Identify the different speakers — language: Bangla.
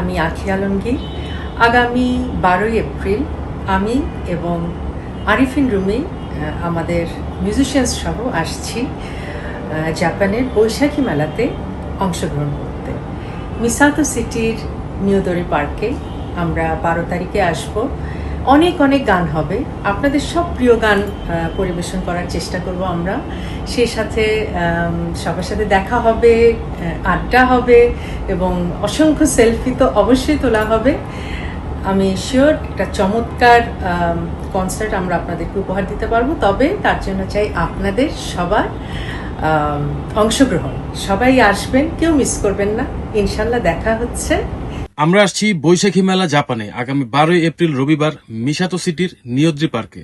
Speaker 1: আমি আখি আলমগীর। আগামী 12ই এপ্রিল আমি এবং আরিফিন রুমি আমাদের মিউজিশিয়ানস সহ আসছি জাপানের বৈশাখী মেলাতে অংশগ্রহণ করতে। মিসাতো সিটির নিউদরি পার্কে আমরা 12 তারিখে আসব। অনেক অনেক গান হবে, আপনাদের সব প্রিয় গান পরিবেশন করার চেষ্টা করব আমরা। সেই সাথে সবার সাথে দেখা হবে, আড্ডা হবে এবং অসংখ্য সেলফি তো অবশ্যই তোলা হবে। আমি শিওর একটা চমৎকার কনসার্ট আমরা আপনাদেরকে উপহার দিতে পারবো। তবে তার জন্য চাই আপনাদের সবার অংশগ্রহণ। সবাই আসবেন, কেউ মিস করবেন না। ইনশাল্লাহ দেখা হচ্ছে।
Speaker 2: আমরা আসছি বৈশাখী মেলা জাপানে আগামী 12ই এপ্রিল রবিবার মিসাতো সিটির নিয়োদ্রি পার্কে।